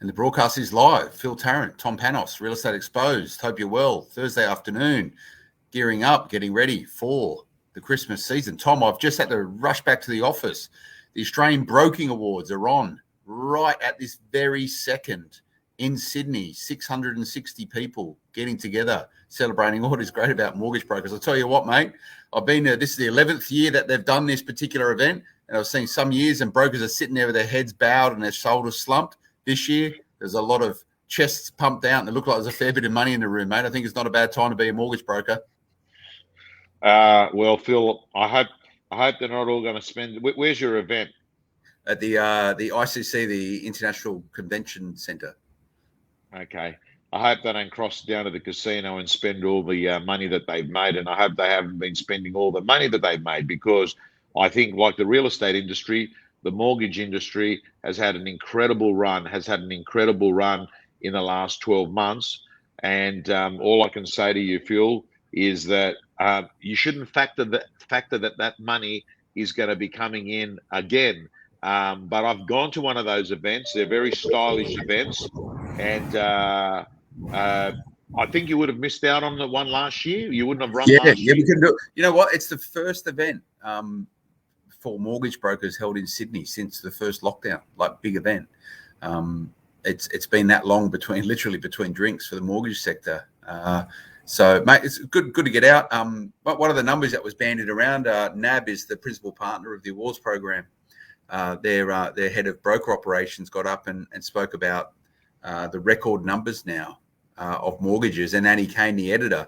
And the broadcast is live. Phil Tarrant, Tom Panos, Real Estate Exposed. Hope you're well. Thursday afternoon, gearing up, getting ready for the Christmas season. Tom, I've just had to rush back to the office. The Australian Broking Awards are on right at this very second in Sydney. 660 people getting together, celebrating what is great about mortgage brokers. I'll tell you what, mate, I've been there. This is the 11th year that they've done this particular event. And I've seen some years and brokers are sitting there with their heads bowed and their shoulders slumped. This year, there's a lot of chests pumped out and it looked like there's a fair bit of money in the room, mate. I think it's not a bad time to be a mortgage broker. Well, Phil, I hope they're not all going to spend. Where's your event? At the ICC, the International Convention Centre. Okay. I hope they don't cross down to the casino and spend all the money that they've made. And I hope they haven't been spending all the money that they've made, because I think, like the real estate industry, the mortgage industry has had an incredible run, in the last 12 months. And all I can say to you, Phil, is that you shouldn't factor that money is going to be coming in again. But I've gone to one of those events. They're very stylish events. And I think you would have missed out on the one last year. You wouldn't have run last year. Yeah, we can do it. You know what? It's the first event for mortgage brokers held in Sydney since the first lockdown, like big event. It's been that long literally between drinks for the mortgage sector. So, mate, it's good to get out. But one of the numbers that was bandied around, NAB is the principal partner of the awards program. Their head of broker operations got up and spoke about the record numbers now of mortgages. And Annie Kane, the editor,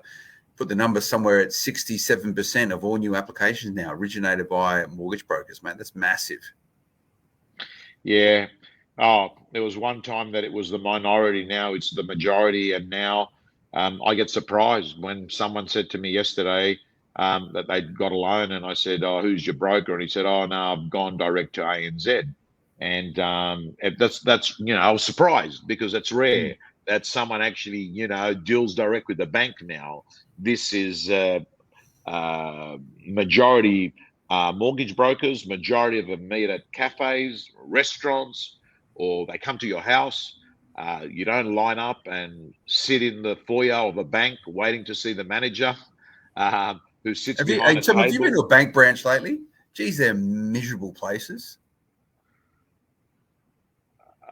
put the number somewhere at 67% of all new applications now originated by mortgage brokers, mate. That's massive. Yeah. Oh, there was one time that it was the minority. Now it's the majority. And now I get surprised when someone said to me yesterday that they'd got a loan, and I said, "Oh, who's your broker?" And he said, "Oh, no, I've gone direct to ANZ." And that's I was surprised, because it's rare that someone actually deals direct with the bank now. This is majority mortgage brokers. Majority of them meet at cafes, restaurants, or they come to your house. You don't line up and sit in the foyer of a bank waiting to see the manager who sits behind a table. Have you been to a bank branch lately? Geez, they're miserable places.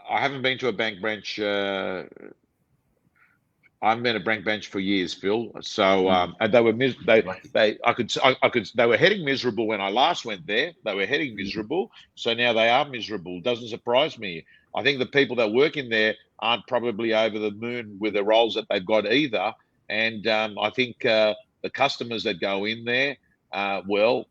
I haven't been to a bank branch. I haven't been to a bank branch for years, Phil. So and they were they were heading miserable when I last went there. They were heading miserable, so now they are miserable. Doesn't surprise me. I think the people that work in there aren't probably over the moon with the roles that they've got either. And I think the customers that go in there, well,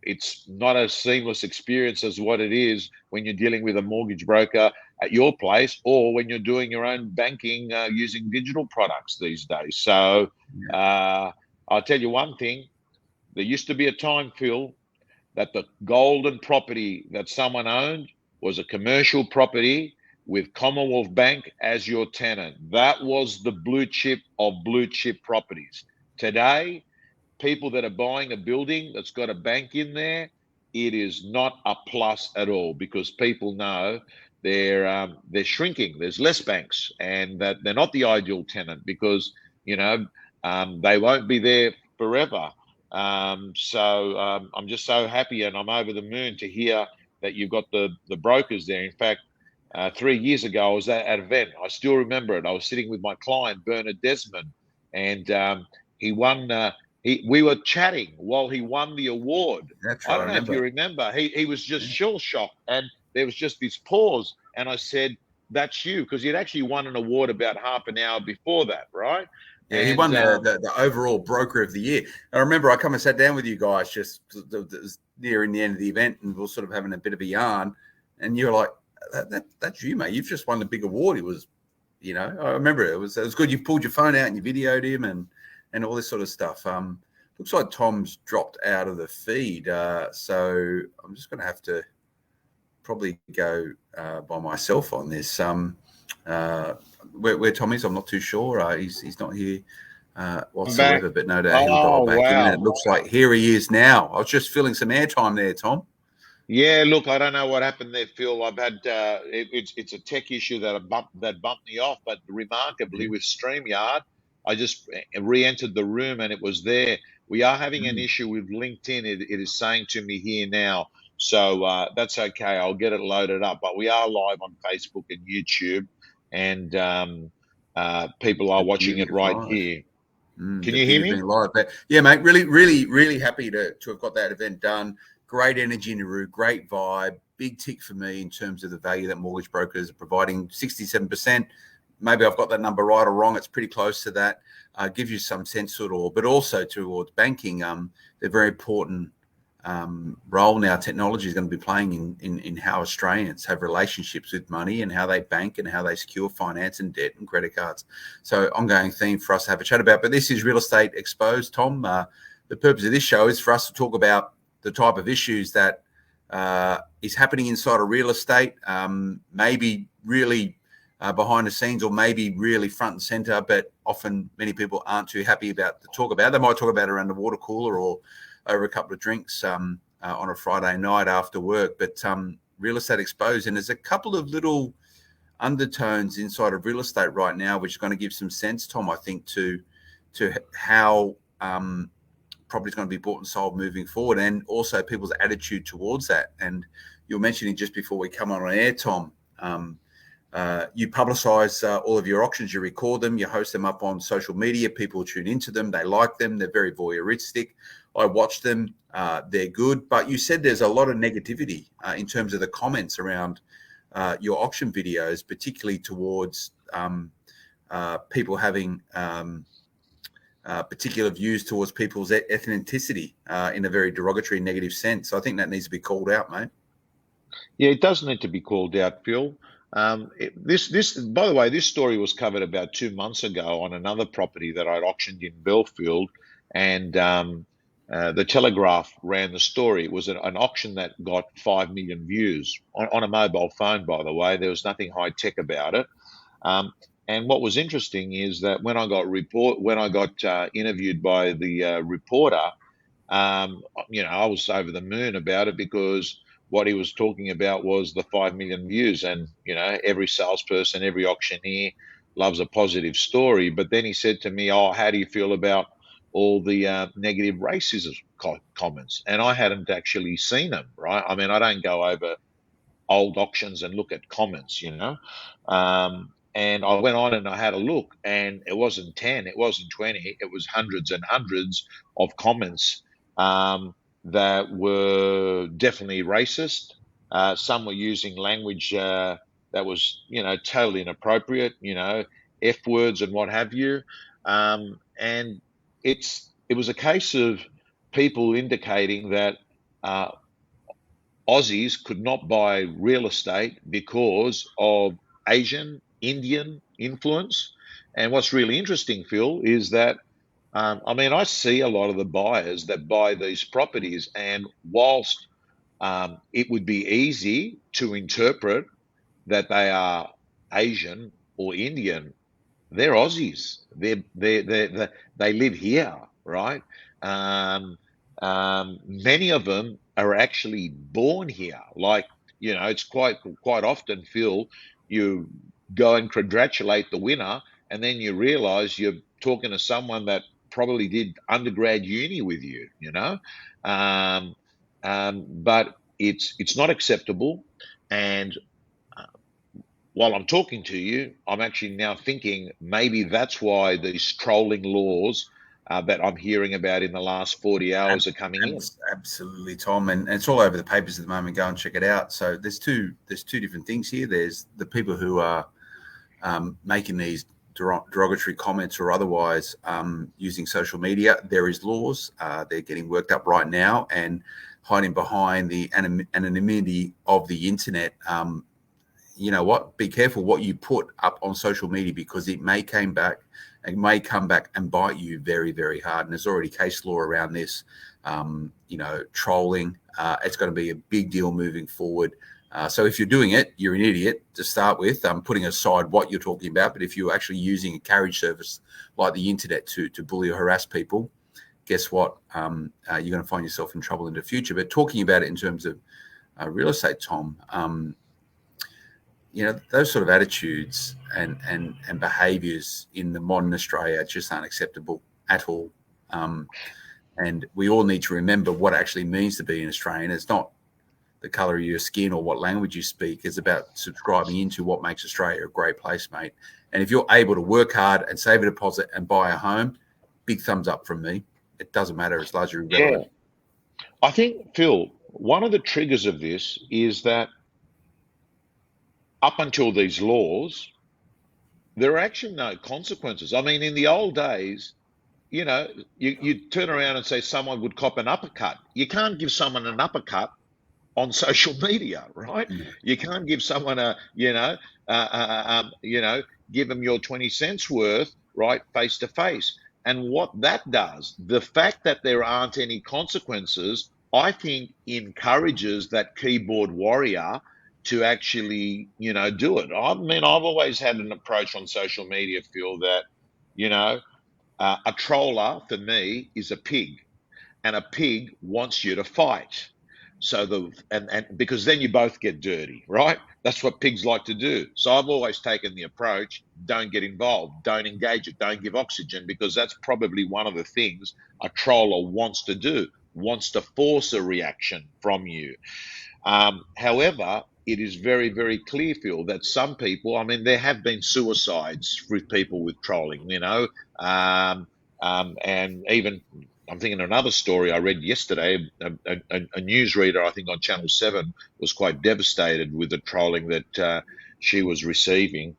it's not a seamless experience as what it is when you're dealing with a mortgage broker at your place, or when you're doing your own banking using digital products these days. So I'll tell you one thing. There used to be a time, Phil, that the golden property that someone owned was a commercial property with Commonwealth Bank as your tenant. That was the blue chip of blue chip properties. Today, people that are buying a building that's got a bank in there, it is not a plus at all, because people know they're shrinking. There's less banks, and that they're not the ideal tenant, because they won't be there forever. So I'm just so happy, and I'm over the moon to hear that you've got the brokers there. In fact, 3 years ago, I was at an event. I still remember it. I was sitting with my client, Bernard Desmond, and he won. We were chatting while he won the award. That's right, I don't know if you remember. He was just shell-shocked, and there was just this pause. And I said, "That's you," because he'd actually won an award about half an hour before that, right? Yeah, he won the overall broker of the year. I remember I come and sat down with you guys just nearing the end of the event, and we were sort of having a bit of a yarn. And you're like, "That's you, mate. You've just won the big award." It was, I remember it was good. You pulled your phone out and you videoed him and all this sort of stuff. Looks like Tom's dropped out of the feed, so I'm just going to have to probably go by myself on this. Where Tom is, I'm not too sure. He's not here whatsoever, but no doubt he'll dial back in. And it looks like here he is now. I was just filling some airtime there, Tom. Yeah, look, I don't know what happened there, Phil. I've had it's a tech issue that bumped me off, but remarkably Mhm. with StreamYard, I just re-entered the room and it was there. We are having an Mm. issue with LinkedIn. It is saying to me here now, so that's okay. I'll get it loaded up. But we are live on Facebook and YouTube, and people are The watching beauty it of right life. here. Can The you hear beauty of being me? live. But yeah, mate, really, really, really happy to have got that event done. Great energy in the room, great vibe. Big tick for me in terms of the value that mortgage brokers are providing. 67%. Maybe I've got that number right or wrong. It's pretty close to that. Gives you some sense of it all, but also towards banking. They're very important role now technology is going to be playing in how Australians have relationships with money and how they bank and how they secure finance and debt and credit cards. So ongoing theme for us to have a chat about. But this is Real Estate Exposed, Tom. The purpose of this show is for us to talk about the type of issues that is happening inside of real estate, maybe really behind the scenes or maybe really front and center, but often many people aren't too happy about to talk about. They might talk about it around the water cooler or over a couple of drinks on a Friday night after work. But Real Estate Exposed, and there's a couple of little undertones inside of real estate right now, which is going to give some sense, Tom, I think, to how property is going to be bought and sold moving forward, and also people's attitude towards that. And you were mentioning just before we come on air, Tom, you publicize all of your auctions, you record them, you host them up on social media. People tune into them, they like them, they're very voyeuristic. I watch them, they're good. But you said there's a lot of negativity in terms of the comments around your auction videos, particularly towards people having particular views towards people's ethnicity in a very derogatory, negative sense. So I think that needs to be called out, mate. Yeah, it does need to be called out, Phil. By the way, this story was covered about 2 months ago on another property that I'd auctioned in Belfield, and the Telegraph ran the story. It was an auction that got 5 million views on a mobile phone. By the way, there was nothing high tech about it. Um, and what was interesting is that when I got interviewed by the reporter, I was over the moon about it because what he was talking about was the 5 million views. And, every salesperson, every auctioneer loves a positive story. But then he said to me, "Oh, how do you feel about all the negative racism comments?" And I hadn't actually seen them, right? I mean, I don't go over old auctions and look at comments. And I went on and I had a look, and it wasn't 10, it wasn't 20, it was hundreds and hundreds of comments that were definitely racist. Some were using language that was, totally inappropriate, F words and what have you. And it was a case of people indicating that uh, Aussies could not buy real estate because of Asian, Indian influence. And what's really interesting, Phil, is that I see a lot of the buyers that buy these properties, and whilst it would be easy to interpret that they are Asian or Indian, they're Aussies. They live here, right? Um, Many of them are actually born here. Like, it's quite often, Phil, you go and congratulate the winner, and then you realize you're talking to someone that probably did undergrad uni with you. Um, but it's not acceptable, and while I'm talking to you, I'm actually now thinking maybe that's why these trolling laws that I'm hearing about in the last 40 hours are coming in. Absolutely, Tom, and it's all over the papers at the moment. Go and check it out. So there's two different things here. There's the people who are making these derogatory comments or otherwise using social media. There is laws. They're getting worked up right now, and hiding behind the anonymity of the internet. You know what? Be careful what you put up on social media, because it may come back and bite you very, very hard. And there's already case law around this. Trolling. It's going to be a big deal moving forward. So if you're doing it, you're an idiot to start with. Putting aside what you're talking about, but if you're actually using a carriage service like the internet to bully or harass people, guess what? You're going to find yourself in trouble in the future. But talking about it in terms of real estate, Tom. Those sort of attitudes and behaviours in the modern Australia just aren't acceptable at all. And we all need to remember what it actually means to be an Australian. It's not the colour of your skin or what language you speak. It's about subscribing into what makes Australia a great place, mate. And if you're able to work hard and save a deposit and buy a home, big thumbs up from me. It doesn't matter. It's largely irrelevant. Yeah. I think, Phil, one of the triggers of this is that up until these laws, there are actually no consequences. I mean, in the old days, you turn around and say someone would cop an uppercut. You can't give someone an uppercut on social media, right? You can't give someone give them your 20 cents worth, right, face to face. And what that does, the fact that there aren't any consequences, I think encourages that keyboard warrior to actually, do it. I mean, I've always had an approach on social media, Phil, that, a troller for me is a pig, and a pig wants you to fight. So and because then you both get dirty, right? That's what pigs like to do. So I've always taken the approach: don't get involved, don't engage it, don't give oxygen, because that's probably one of the things a troller wants to do, wants to force a reaction from you. However, it is very, very clear, Phil, that some people, I mean, there have been suicides with people with trolling, and even I'm thinking of another story I read yesterday. A newsreader, I think on Channel 7, was quite devastated with the trolling that she was receiving.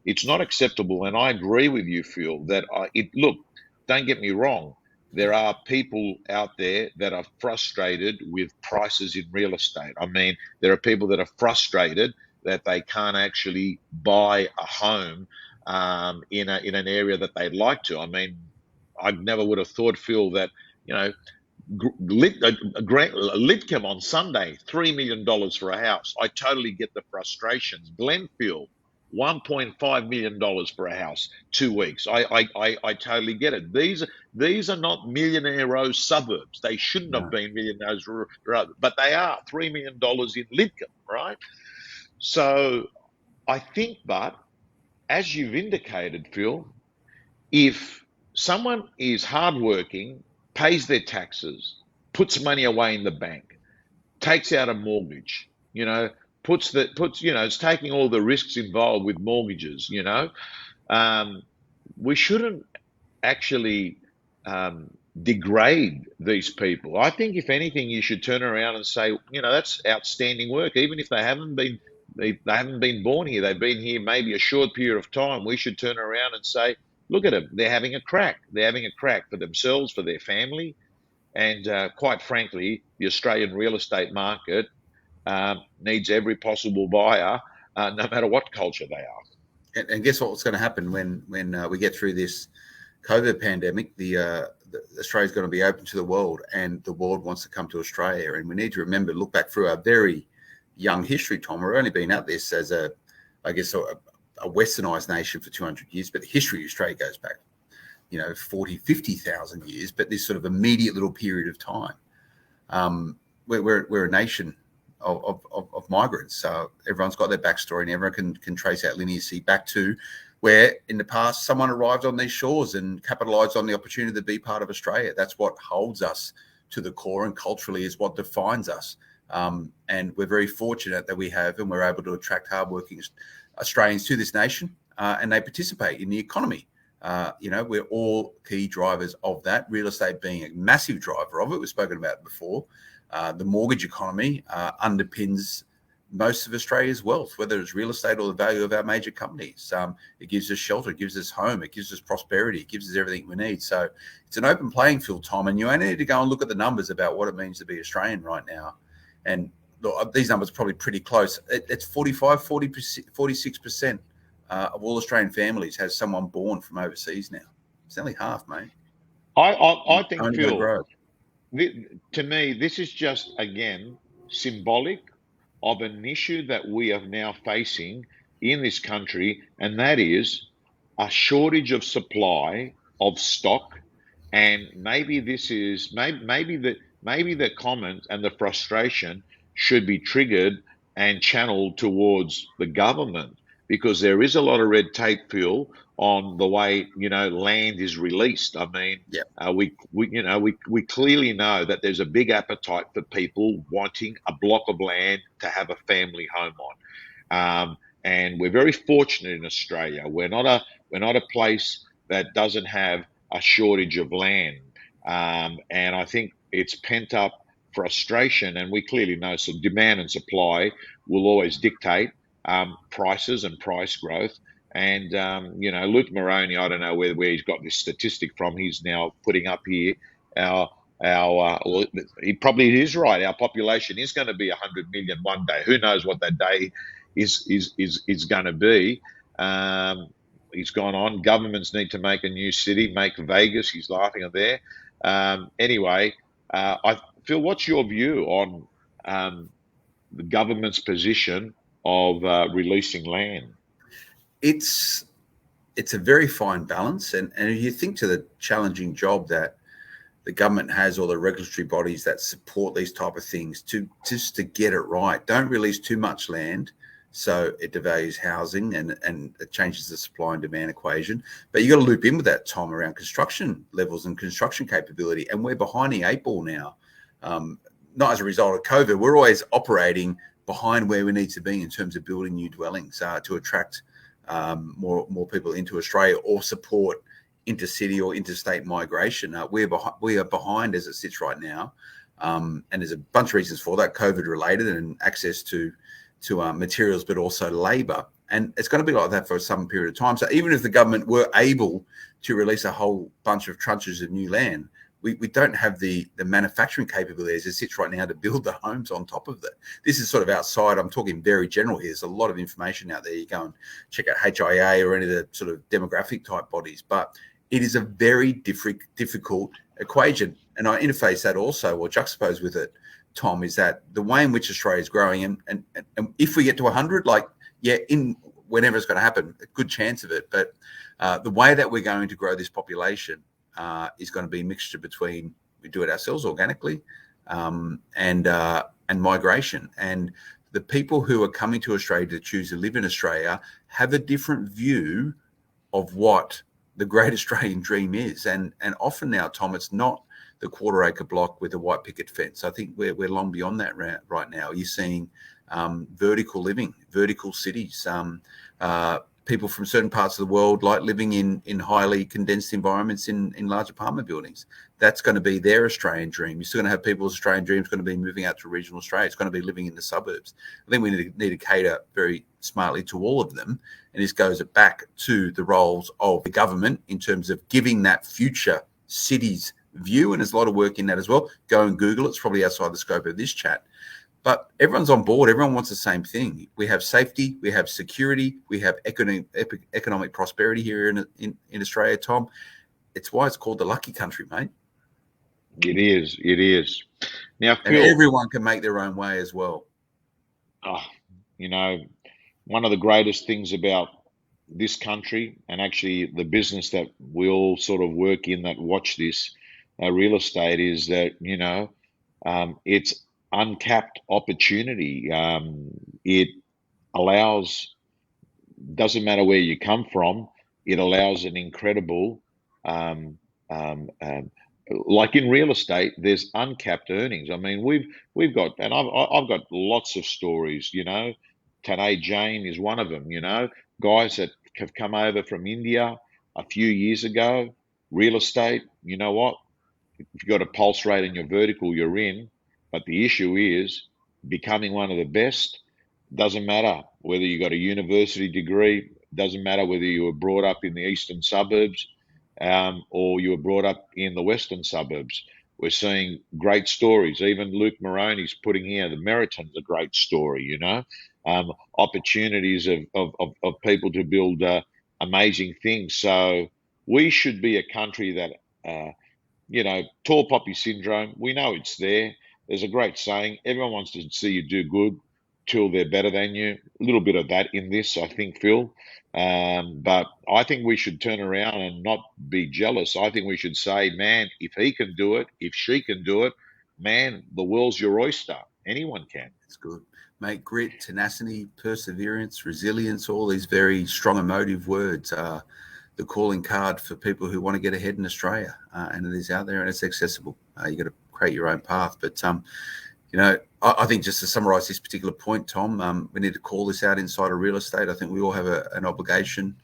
It's not acceptable, and I agree with you, Phil, that look, don't get me wrong. There are people out there that are frustrated with prices in real estate. I mean, there are people that are frustrated that they can't actually buy a home in an area that they'd like to. I mean, I never would have thought, Phil, that Lidcombe on Sunday, $3 million for a house. I totally get the frustrations. Glenfield, $1.5 million for a house, 2 weeks. I totally get it. These are not millionaire row suburbs. They shouldn't have been millionaires, but they are $3 million in Lidcombe, right? So I think, but as you've indicated, Phil, if someone is hardworking, pays their taxes, puts money away in the bank, takes out a mortgage, it's taking all the risks involved with mortgages, we shouldn't actually degrade these people. I think if anything, you should turn around and say, that's outstanding work, even if they haven't been born here. They've been here maybe a short period of time. We should turn around and say, look at them. They're having a crack. They're having a crack for themselves, for their family. And quite frankly, the Australian real estate market needs every possible buyer, no matter what culture they are. And guess what's going to happen when we get through this COVID pandemic? Australia's going to be open to the world, and the world wants to come to Australia. And we need to remember, look back through our very young history, Tom. We've only been at this as a westernized nation for 200 years, but the history of Australia goes back, 40, 50,000 years, but this sort of immediate little period of time. We're a nation of migrants. So everyone's got their backstory, and everyone can trace out lineage back to where in the past someone arrived on these shores and capitalized on the opportunity to be part of Australia. That's what holds us to the core, and culturally is what defines us. And we're very fortunate that we have, and we're able to attract hardworking Australians to this nation, and they participate in the economy. We're all key drivers of that, real estate being a massive driver of it. We've spoken about it before. The mortgage economy underpins most of Australia's wealth, whether it's real estate or the value of our major companies. It gives us shelter, it gives us home, it gives us prosperity, it gives us everything we need. So it's an open playing field, Tom, and you only need to go and look at the numbers about what it means to be Australian right now. And look, these numbers are probably pretty close. It's 46% of all Australian families has someone born from overseas now. It's only half, mate. I think, Phil, to me, this is just, again, symbolic of an issue that we are now facing in this country, and that is a shortage of supply of stock. And maybe this is maybe the comment and the frustration should be triggered and channeled towards the government, because there is a lot of red tape, Phil, on the way land is released. I mean, Yeah. we clearly know that there's a big appetite for people wanting a block of land to have a family home on. And we're very fortunate in Australia. We're not a place that doesn't have a shortage of land, and I think it's pent up frustration. And we clearly know some demand and supply will always dictate prices and price growth. And Luke Moroney, I don't know where he's got this statistic from. He's now putting up here our well, he probably is right. Our population is going to be 100 million one day. Who knows what that day is going to be? He's gone on. Governments need to make a new city, make Vegas. He's laughing at there. Anyway, I Phil, what's your view on the government's position of releasing land? It's a very fine balance, and if you think to the challenging job that the government has, or the regulatory bodies that support these type of things, to get it right. Don't release too much land, so it devalues housing and it changes the supply and demand equation. But you got to loop in with that, Tom, around construction levels and construction capability. And we're behind the eight ball now, not as a result of COVID. We're always operating behind where we need to be in terms of building new dwellings to attract more people into Australia, or support intercity or interstate migration. We are behind as it sits right now, and there's a bunch of reasons for that, COVID related, and access to materials, but also labour. And it's going to be like that for some period of time. So even if the government were able to release a whole bunch of tranches of new land, we don't have the manufacturing capability as it sits right now to build the homes on top of it. This is sort of outside. I'm talking very general here. There's a lot of information out there. You go and check out HIA or any of the sort of demographic type bodies, but it is a very difficult equation. And I interface that also, or juxtapose with it, Tom, is that the way in which Australia is growing, and if we get to 100, whenever it's going to happen, a good chance of it. But the way that we're going to grow this population is going to be a mixture between, we do it ourselves organically, and migration. And the people who are coming to Australia to choose to live in Australia have a different view of what the great Australian dream is. And often now, Tom, it's not the quarter acre block with a white picket fence. I think we're long beyond that right now. You're seeing vertical living, vertical cities. People from certain parts of the world like living in highly condensed environments in large apartment buildings. That's going to be their Australian dream. You're still going to have people's Australian dreams going to be moving out to regional Australia. It's going to be living in the suburbs. I think we need to cater very smartly to all of them. And this goes back to the roles of the government in terms of giving that future cities view. And there's a lot of work in that as well. Go and Google it. It's probably outside the scope of this chat. But everyone's on board. Everyone wants the same thing. We have safety, we have security, we have economic prosperity here in Australia, Tom. It's why it's called the lucky country, mate. It is. It is. Now, and Phil, everyone can make their own way as well. One of the greatest things about this country, and actually the business that we all sort of work in that watch this real estate, is that, it's uncapped opportunity. It allows, doesn't matter where you come from, it allows an incredible, like in real estate, there's uncapped earnings. I mean, we've got, and I've got lots of stories. Tanay Jain is one of them. Guys that have come over from India a few years ago. Real estate, you know what? If you've got a pulse rate and you're vertical, you're in. But the issue is becoming one of the best. Doesn't matter whether you got a university degree. Doesn't matter whether you were brought up in the eastern suburbs or you were brought up in the western suburbs. We're seeing great stories. Even Luke Moroney's putting here, the Meriton's a great story, opportunities of people to build amazing things. So we should be a country that, tall poppy syndrome, we know it's there. There's a great saying, everyone wants to see you do good till they're better than you. A little bit of that in this, I think, Phil. But I think we should turn around and not be jealous. I think we should say, man, if he can do it, if she can do it, man, the world's your oyster. Anyone can. It's good. Mate, grit, tenacity, perseverance, resilience, all these very strong emotive words are the calling card for people who want to get ahead in Australia. And it is out there and it's accessible. You got to create your own path. But, I think just to summarise this particular point, Tom, we need to call this out inside of real estate. I think we all have an obligation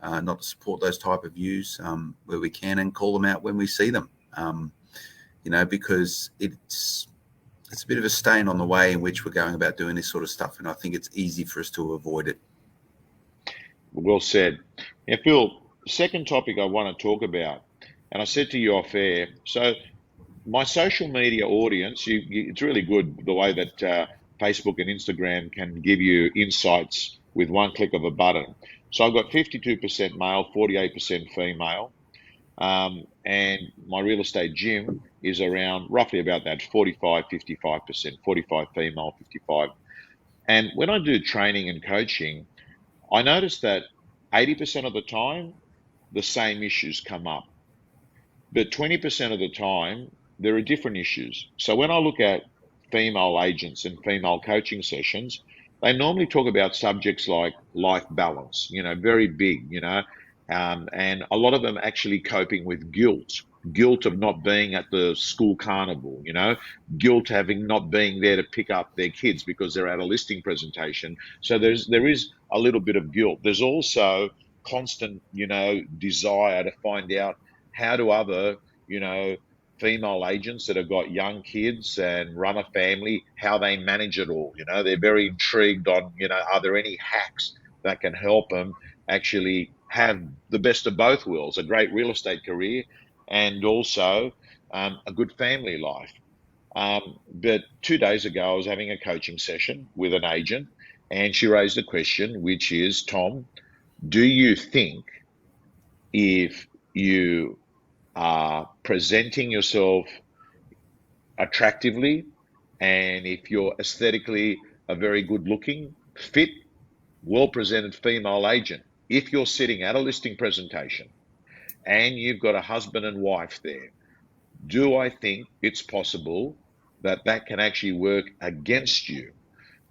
not to support those type of views where we can, and call them out when we see them, because it's a bit of a stain on the way in which we're going about doing this sort of stuff. And I think it's easy for us to avoid it. Well said. Now, Phil, second topic I want to talk about, and I said to you off air, so my social media audience, it's really good the way that Facebook and Instagram can give you insights with one click of a button. So I've got 52% male, 48% female, and my real estate gym is around roughly about that 45, 55%, 45 female, 55. And when I do training and coaching, I notice that 80% of the time, the same issues come up. But 20% of the time, there are different issues. So when I look at female agents and female coaching sessions, they normally talk about subjects like life balance, very big, and a lot of them actually coping with guilt of not being at the school carnival, guilt having not being there to pick up their kids because they're at a listing presentation. So there is a little bit of guilt. There's also constant, desire to find out how do other, female agents that have got young kids and run a family, how they manage it all. They're very intrigued on, are there any hacks that can help them actually have the best of both worlds, a great real estate career and also a good family life. But 2 days ago, I was having a coaching session with an agent, and she raised a question, which is, Tom, do you think if you are presenting yourself attractively and if you're aesthetically a very good looking, fit, well-presented female agent, if you're sitting at a listing presentation and you've got a husband and wife there, do I think it's possible that that can actually work against you?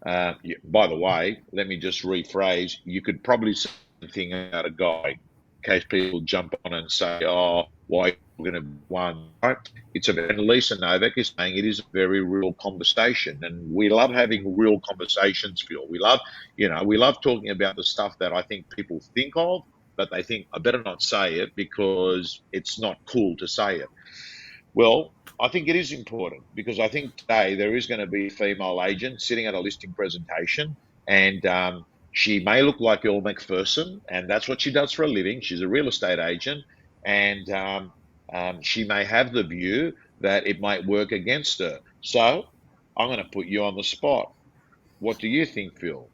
By the way, let me just rephrase. You could probably say something about a guy in case people jump on and say, oh, why are you going to be one? Right? And Lisa Novak is saying it is a very real conversation. And we love having real conversations, Phil. We love talking about the stuff that I think people think of, but they think, I better not say it because it's not cool to say it. Well, I think it is important because I think today there is going to be a female agent sitting at a listing presentation, and she may look like Earl Macpherson, and that's what she does for a living. She's a real estate agent, and she may have the view that it might work against her. So I'm going to put you on the spot. What do you think, Phil?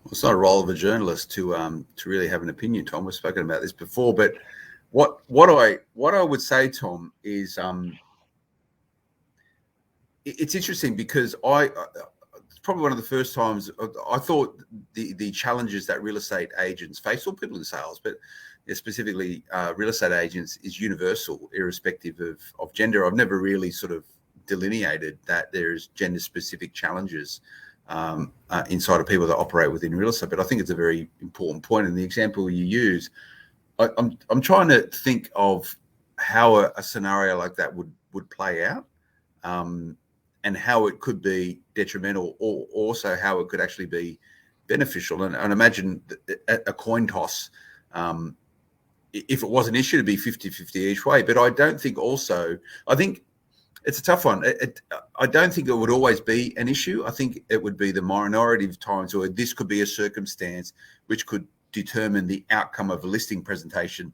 Well, it's not a role of a journalist to really have an opinion, Tom. We've spoken about this before, but what I would say, Tom, is it's interesting because it's probably one of the first times I thought the challenges that real estate agents face, or people in sales, but specifically real estate agents, is universal, irrespective of gender. I've never really sort of delineated that there's gender-specific challenges inside of people that operate within real estate, but I think it's a very important point. And the example you use, I'm trying to think of how a scenario like that would play out, and how it could be detrimental, or also how it could actually be beneficial. And imagine a coin toss, if it was an issue, to be 50-50 each way. But I don't think I think it's a tough one. I don't think it would always be an issue. I think it would be the minority of times where this could be a circumstance which could determine the outcome of a listing presentation,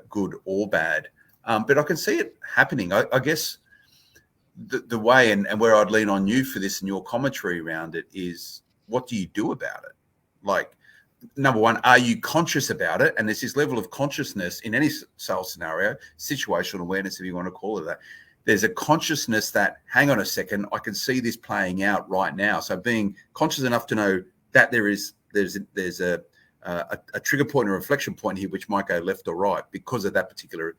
good or bad. But I can see it happening. I guess the way and where I'd lean on you for this and your commentary around it is, what do you do about it? Like, number one, are you conscious about it? And there's this level of consciousness in any sales scenario, situational awareness, if you want to call it that. There's a consciousness that, hang on a second, I can see this playing out right now. So being conscious enough to know that there's a trigger point or reflection point here which might go left or right because of that particular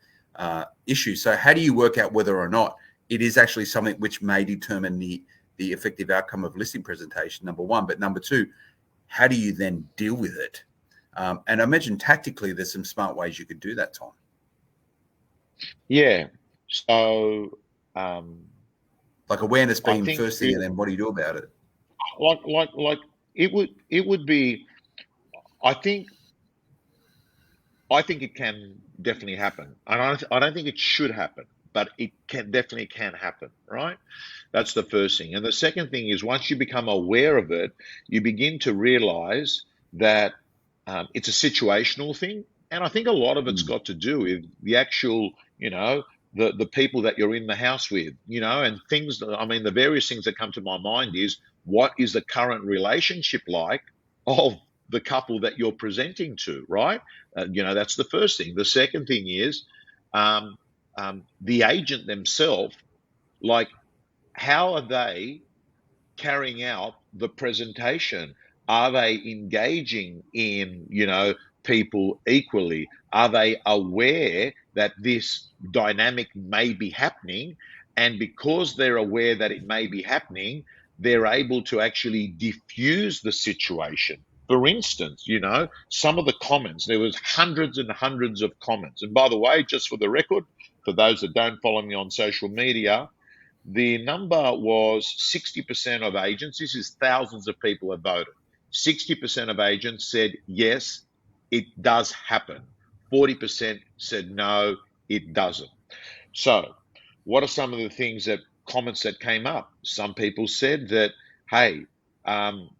issue. So how do you work out whether or not it is actually something which may determine the effective outcome of listing presentation, number one. But number two, how do you then deal with it? And I imagine tactically there's some smart ways you could do that, Tom. Yeah. So, like awareness I being think first thing, and then what do you do about it? like it would be. I think it can definitely happen, and I don't think it should happen, but it definitely can happen, right? That's the first thing. And the second thing is once you become aware of it, you begin to realize that it's a situational thing. And I think a lot of it's got to do with the actual, the people that you're in the house with, and things. I mean, the various things that come to my mind is what is the current relationship like of the couple that you're presenting to, right? That's the first thing. The second thing is the agent themselves, like, how are they carrying out the presentation? Are they engaging in, people equally? Are they aware that this dynamic may be happening? And because they're aware that it may be happening, they're able to actually diffuse the situation. For instance, some of the comments, there was hundreds and hundreds of comments. And by the way, just for the record, for those that don't follow me on social media, the number was 60% of agents, this is thousands of people have voted. 60% of agents said, yes, it does happen. 40% said, no, it doesn't. So, what are some of the comments that came up? Some people said that, hey, um,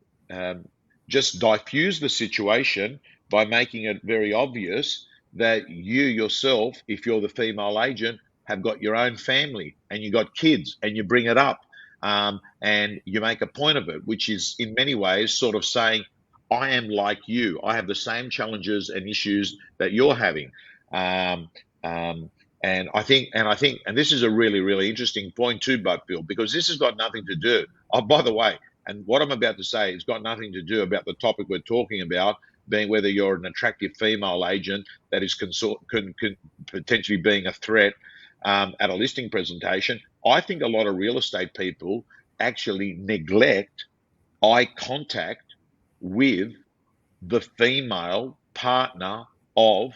just diffuse the situation by making it very obvious that you yourself, if you're the female agent, have got your own family and you got kids and you bring it up and you make a point of it, which is in many ways sort of saying, I am like you. I have the same challenges and issues that you're having. And I think, and this is a really, really interesting point too, Bill, because this has got nothing to do. Oh, by the way, and what I'm about to say has got nothing to do about the topic we're talking about, being whether you're an attractive female agent that is potentially being a threat at a listing presentation. I think a lot of real estate people actually neglect eye contact with the female partner of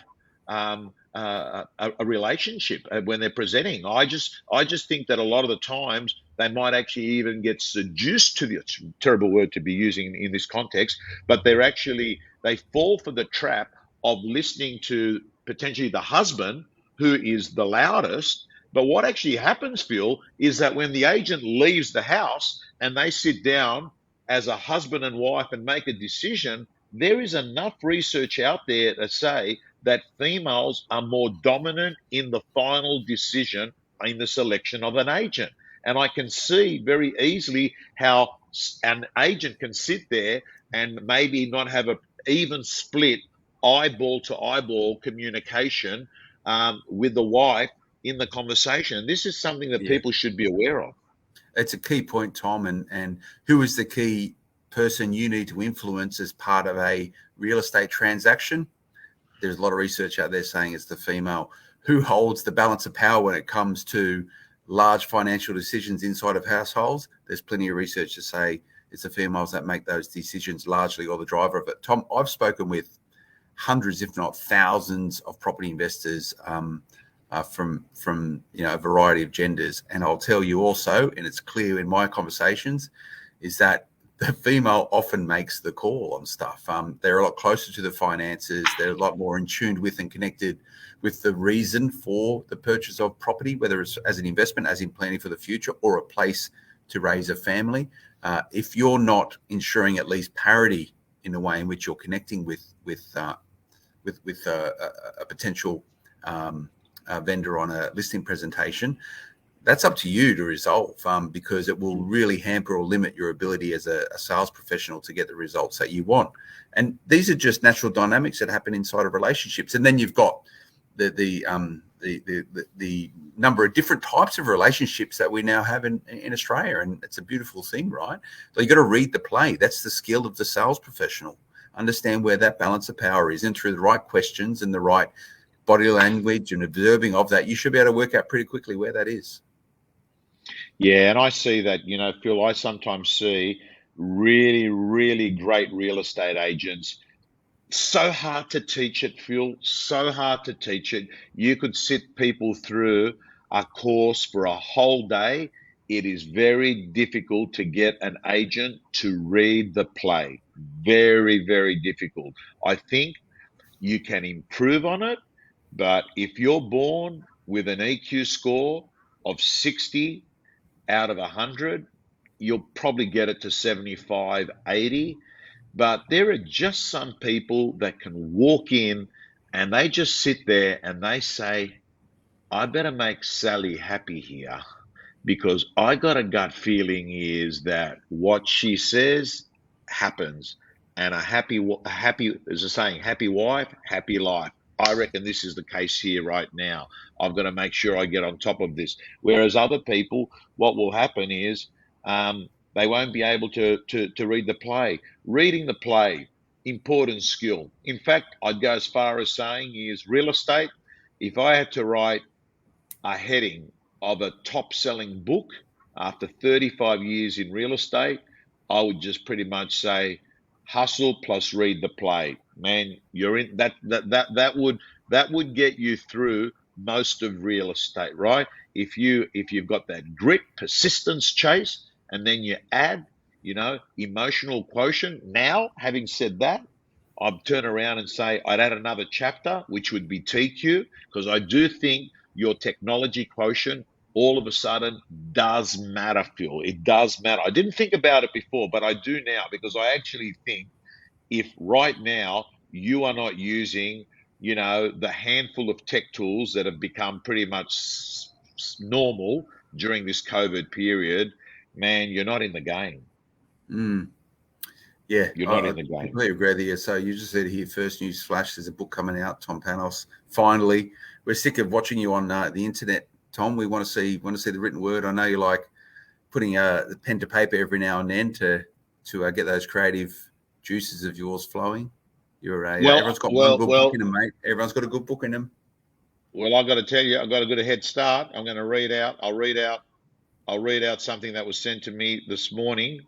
a relationship when they're presenting. I just think that a lot of the times they might actually even get seduced to it's a terrible word to be using in this context, but they fall for the trap of listening to potentially the husband who is the loudest. But what actually happens, Phil, is that when the agent leaves the house and they sit down as a husband and wife and make a decision, there is enough research out there to say that females are more dominant in the final decision in the selection of an agent. And I can see very easily how an agent can sit there and maybe not have an even split eyeball to eyeball communication with the wife in the conversation. And this is something that people should be aware of. It's a key point, Tom. And who is the key person you need to influence as part of a real estate transaction? There's a lot of research out there saying it's the female. Who holds the balance of power when it comes to large financial decisions inside of households? There's plenty of research to say it's the females that make those decisions largely, or the driver of it. Tom, I've spoken with hundreds, if not thousands, of property investors from a variety of genders, and I'll tell you also, and it's clear in my conversations, is that the female often makes the call on stuff. They're a lot closer to the finances. They're a lot more in tune with and connected with the reason for the purchase of property, whether it's as an investment, as in planning for the future, or a place to raise a family. If you're not ensuring at least parity in the way in which you're connecting with a potential vendor on a listing presentation, that's up to you to resolve, because it will really hamper or limit your ability as a sales professional to get the results that you want. And these are just natural dynamics that happen inside of relationships. And then you've got the number of different types of relationships that we now have in Australia, and it's a beautiful thing, right? So you got to read the play. That's the skill of the sales professional. Understand where that balance of power is, and through the right questions and the right body language and observing of that, you should be able to work out pretty quickly where that is. Yeah, and I see that, Phil, I sometimes see really, really great real estate agents. So hard to teach it, Phil. So hard to teach it. You could sit people through a course for a whole day. It is very difficult to get an agent to read the play. Very, very difficult. I think you can improve on it, but if you're born with an EQ score of 60 out of 100, you'll probably get it to 75, 80. But there are just some people that can walk in and they just sit there and they say, I better make Sally happy here because I got a gut feeling is that what she says happens, and a happy, as a saying, happy wife, happy life. I reckon this is the case here right now. I've got to make sure I get on top of this. Whereas other people, what will happen is they won't be able to read the play. Reading the play, important skill. In fact, I'd go as far as saying is real estate. If I had to write a heading of a top selling book after 35 years in real estate, I would just pretty much say hustle plus read the play. Man, you're in that would get you through most of real estate, right? If you've got that grit, persistence, chase, and then you add, emotional quotient. Now, having said that, I'd turn around and say I'd add another chapter, which would be TQ, because I do think your technology quotient all of a sudden does matter, Phil. It does matter. I didn't think about it before, but I do now because I actually think if right now you are not using, the handful of tech tools that have become pretty much normal during this COVID period, man, you're not in the game. Mm. Yeah, You're not I in the game. completely agree with you. So you just said here, first news flash, there's a book coming out, Tom Panos. Finally, we're sick of watching you on the internet, Tom. We want to see the written word. I know you like putting the pen to paper every now and then to get those creative juices of yours flowing. Everyone's got one good book in them, mate. Everyone's got a good book in them. Well, I've got to tell you, I've got a good head start. I'm going to read out. I'll read out something that was sent to me this morning.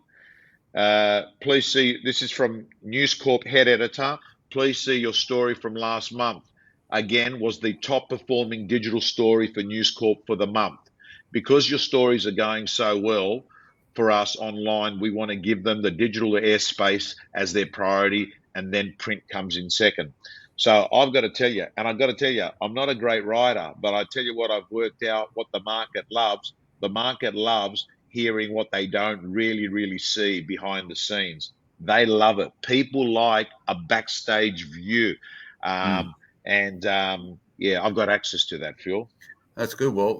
Please see, this is from News Corp head editor. Please see your story from last month. Again, was the top performing digital story for News Corp for the month. Because your stories are going so well for us online, we want to give them the digital airspace as their priority, and then print comes in second. So I've got to tell you, and I've got to tell you, I'm not a great writer, but I tell you what, I've worked out what the market loves. The market loves hearing what they don't really see behind the scenes. They love it. People like a backstage view. Yeah, I've got access to that, Phil. That's good. Well,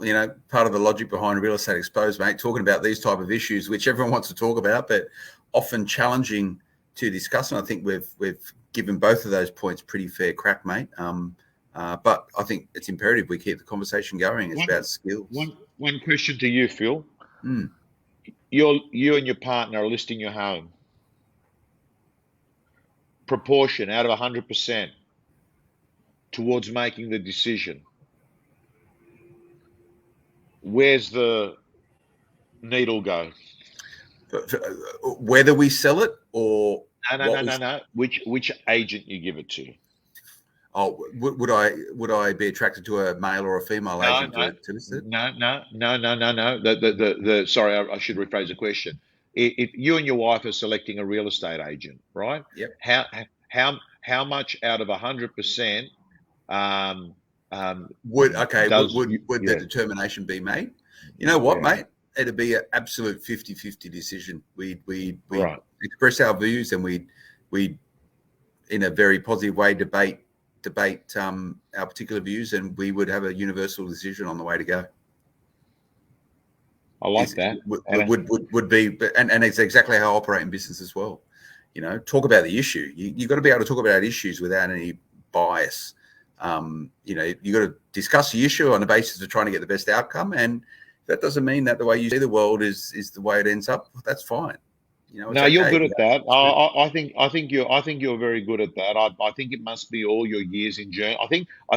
part of the logic behind Real Estate Exposed, mate, talking about these type of issues, which everyone wants to talk about, but often challenging to discuss. And I think we've given both of those points pretty fair crack, mate. But I think it's imperative we keep the conversation going. It's about skills. One question to you, Phil. Mm. You and your partner are listing your home. Proportion out of 100% towards making the decision. Where's the needle go? Whether we sell it or no. Which agent you give it to? Oh, would I be attracted to a male or a female agent to list it? No. Sorry, I should rephrase the question. If you and your wife are selecting a real estate agent, right? Yep. How much out of 100%? Would the determination be made? You know what, mate? It'd be an absolute 50-50 decision. We express our views, and we in a very positive way debate our particular views, and we would have a universal decision on the way to go. I like that. Would be, and it's exactly how I operate in business as well. Talk about the issue. You've got to be able to talk about issues without any bias. You've got to discuss the issue on the basis of trying to get the best outcome, and that doesn't mean that the way you see the world is the way it ends up. That's fine. No, you're good at that. I think you're very good at that. I think it must be all your years in journal. I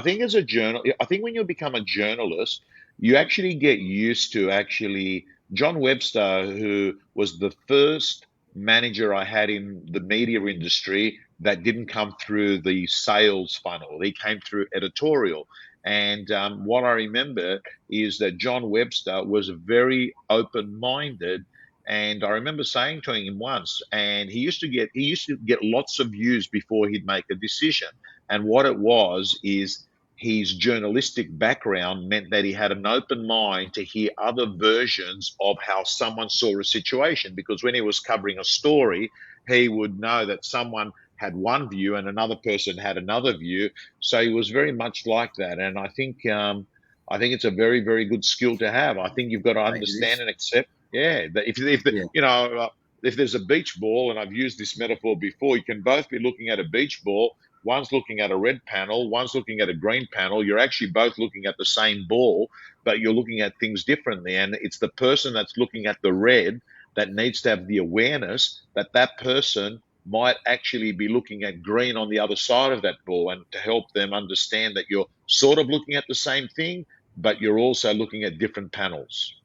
think as a journal, I think when you become a journalist, you actually get used to actually John Webster, who was the first manager I had in the media industry that didn't come through the sales funnel. He came through editorial. And what I remember is that John Webster was very open-minded. And I remember saying to him once, and he used to get lots of views before he'd make a decision. And what it was is his journalistic background meant that he had an open mind to hear other versions of how someone saw a situation. Because when he was covering a story, he would know that someone had one view and another person had another view. So he was very much like that. And I think it's a very, very good skill to have. I think you've got to I think it understand is. and accept. Yeah, that if the, Yeah. if there's a beach ball, and I've used this metaphor before, you can both be looking at a beach ball. One's looking at a red panel, one's looking at a green panel. You're actually both looking at the same ball, but you're looking at things differently. And it's the person that's looking at the red that needs to have the awareness that that person might actually be looking at green on the other side of that ball, and to help them understand that you're sort of looking at the same thing, but you're also looking at different panels.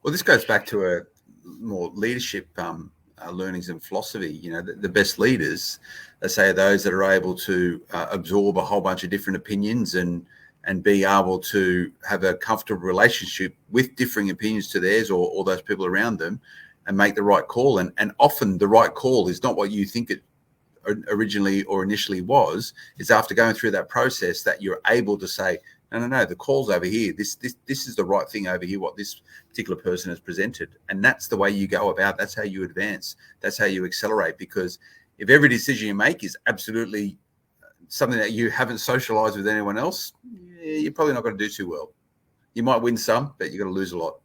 Well, this goes back to a more leadership learnings and philosophy. The best leaders, they say, are those that are able to absorb a whole bunch of different opinions and be able to have a comfortable relationship with differing opinions to theirs or those people around them, and make the right call. And often the right call is not what you think it originally or initially was. It's after going through that process that you're able to say, no, the call's over here. This is the right thing over here, what this particular person has presented. And that's the way you go about. That's how you advance. That's how you accelerate. Because if every decision you make is absolutely something that you haven't socialized with anyone else, you're probably not going to do too well. You might win some, but you're going to lose a lot.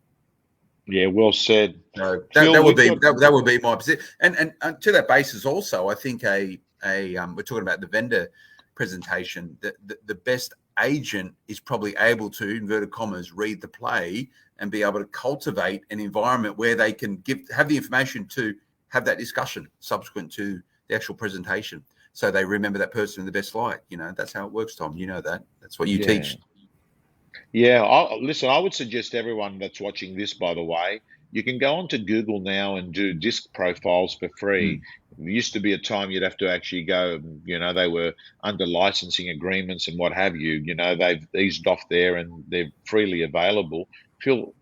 Yeah, well said. So Phil, that would we've be my position. And to that basis, also, I think we're talking about the vendor presentation. The best agent is probably able to, inverted commas, read the play and be able to cultivate an environment where they can have the information to have that discussion subsequent to the actual presentation, so they remember that person in the best light. That's how it works, Tom. That. That's what you Yeah. teach. Yeah, listen, I would suggest everyone that's watching this, by the way, you can go onto Google now and do disc profiles for free. There used to be a time you'd have to actually go, they were under licensing agreements and what have you. They've eased off there and they're freely available. Phil,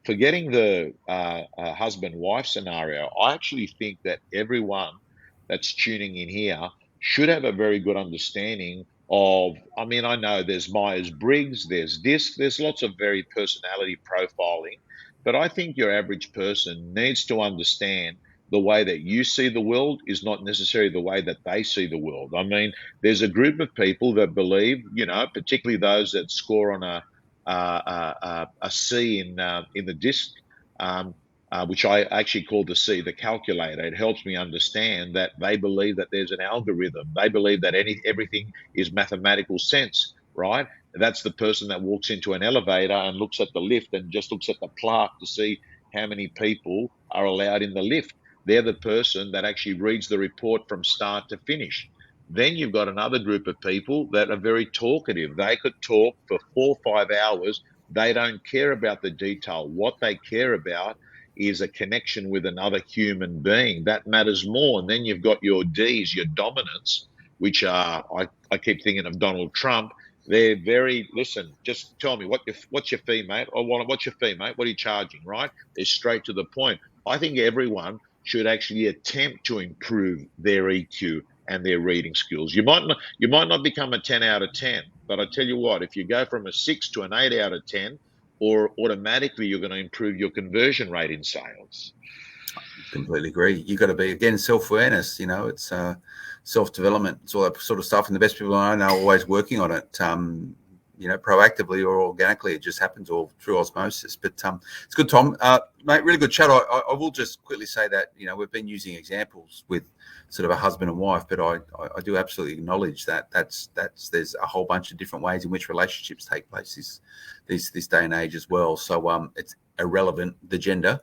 forgetting the husband-wife scenario, I actually think that everyone that's tuning in here should have a very good understanding of, I mean, I know there's Myers-Briggs, there's DISC, there's lots of very personality profiling, but I think your average person needs to understand the way that you see the world is not necessarily the way that they see the world. I mean, there's a group of people that believe, particularly those that score on a C in the DISC, which I actually call the C, the calculator. It helps me understand that they believe that there's an algorithm. They believe that everything is mathematical sense, right? That's the person that walks into an elevator and looks at the lift and just looks at the plaque to see how many people are allowed in the lift. They're the person that actually reads the report from start to finish. Then you've got another group of people that are very talkative. They could talk for 4 or 5 hours. They don't care about the detail. What they care about is a connection with another human being. That matters more. And then you've got your D's, your dominants, which are, I keep thinking of Donald Trump. They're very, listen, just tell me what's your fee, mate? Or what's your fee, mate? What are you charging, right? They're straight to the point. I think everyone should actually attempt to improve their EQ and their reading skills. You might not become a 10 out of 10, but I tell you what, if you go from a 6 to an 8 out of 10, or automatically you're going to improve your conversion rate in sales. Completely agree. You've got to be, again, self-awareness. It's self-development. It's all that sort of stuff. And the best people I know are always working on it, proactively or organically. It just happens all through osmosis. But it's good, Tom. Mate, really good chat. I will just quickly say that, we've been using examples with sort of a husband and wife, but I do absolutely acknowledge that there's a whole bunch of different ways in which relationships take place this day and age as well. So it's irrelevant, the gender,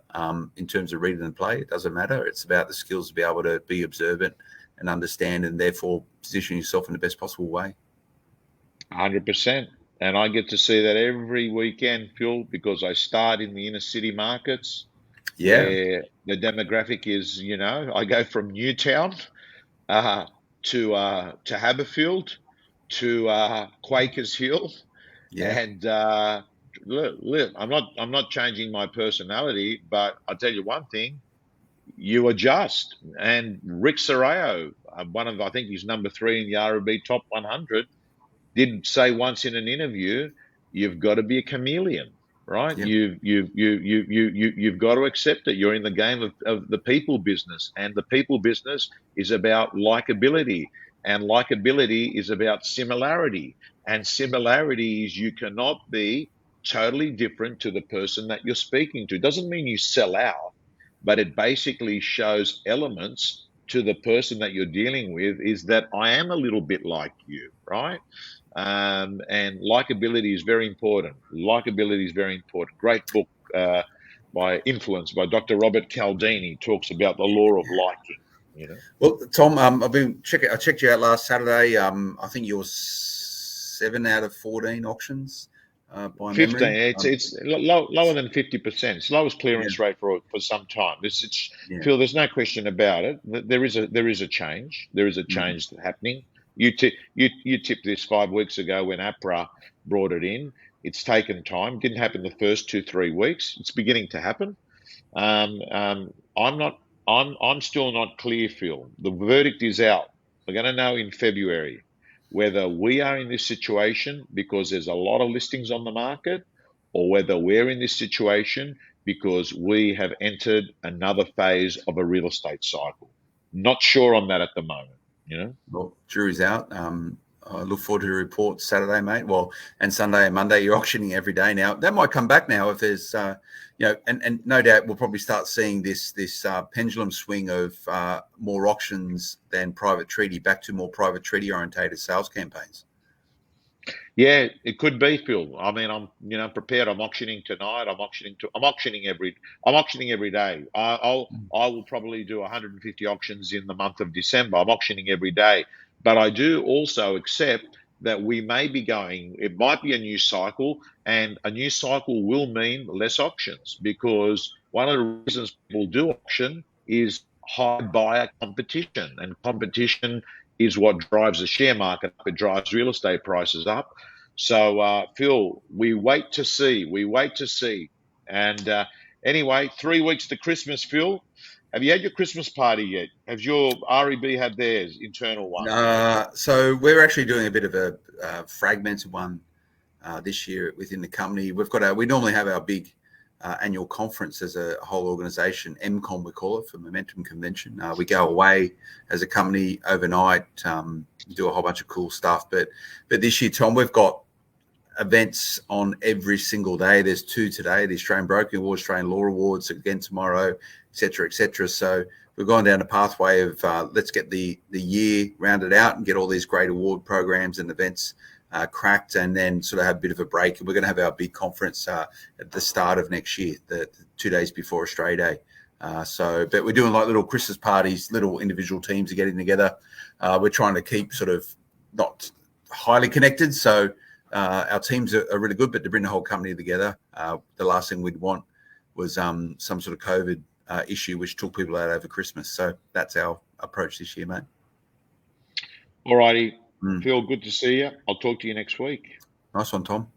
in terms of reading and play. It doesn't matter. It's about the skills to be able to be observant and understand, and therefore position yourself in the best possible way. 100%. And I get to see that every weekend, Phil, because I start in the inner city markets Yeah. where the demographic is, I go from Newtown uh, to Haberfield to Quakers Hill, Yeah. and look, I'm not changing my personality, but I'll tell you one thing: you adjust. And Rick Serrao, I think he's number 3 in the RB top 100, did say once in an interview, you've got to be a chameleon, right? Yeah. You've got to accept it. You're in the game of the people business, and the people business is about likability, and likability is about similarity, and similarity is you cannot be totally different to the person that you're speaking to. It doesn't mean you sell out, but it basically shows elements to the person that you're dealing with is that I am a little bit like you, right? And likability is very important. Likability is very important. Great book by Influence by Dr. Robert Cialdini talks about the law of liking. Well, Tom, I've been checking. I checked you out last Saturday. I think you're 7 out of 14 auctions by 15. memory. It's lower than 50%. It's lowest Yeah. clearance rate for some time. Yeah. Phil, there's no question about it. There is a change. There is a change happening. You tipped this 5 weeks ago when APRA brought it in. It's taken time. Didn't happen the first 2-3 weeks. It's beginning to happen. I'm not. I'm still not clear, Phil. The verdict is out. We're going to know in February whether we are in this situation because there's a lot of listings on the market, or whether we're in this situation because we have entered another phase of a real estate cycle. Not sure on that at the moment. Well, jury's out. I look forward to the report Saturday, mate. Well, and Sunday and Monday, you're auctioning every day now. That might come back now if there's, and no doubt we'll probably start seeing this pendulum swing of more auctions than private treaty back to more private treaty orientated sales campaigns. Yeah, it could be, Phil. I mean, I'm prepared. I'm auctioning tonight. I'm auctioning every day. I will probably do 150 auctions in the month of December. I'm auctioning every day, but I do also accept that we may be going. It might be a new cycle, and a new cycle will mean less auctions because one of the reasons people do auction is high buyer competition, and competition is what drives the share market up. It drives real estate prices up. So, Phil, we wait to see. We wait to see. And anyway, 3 weeks to Christmas, Phil. Have you had your Christmas party yet? Has your REB had theirs, internal one? So we're actually doing a bit of a fragmented one this year within the company. We normally have our big annual conference as a whole organization, MCOM we call it, for Momentum Convention. We go away as a company overnight, do a whole bunch of cool stuff. But this year, Tom, we've got events on every single day. There's 2 today, the Australian Broking Awards, Australian Law Awards, again tomorrow, et cetera, et cetera. So we've gone down a pathway of let's get the year rounded out and get all these great award programs and events cracked, and then sort of have a bit of a break. And we're going to have our big conference at the start of next year, the 2 days before Australia Day. But we're doing like little Christmas parties, little individual teams are getting together. We're trying to keep sort of not highly connected. So our teams are really good, but to bring the whole company together, the last thing we'd want was some sort of COVID issue which took people out over Christmas. So that's our approach this year, mate. All righty. Phil, good to see you. I'll talk to you next week. Nice one, Tom.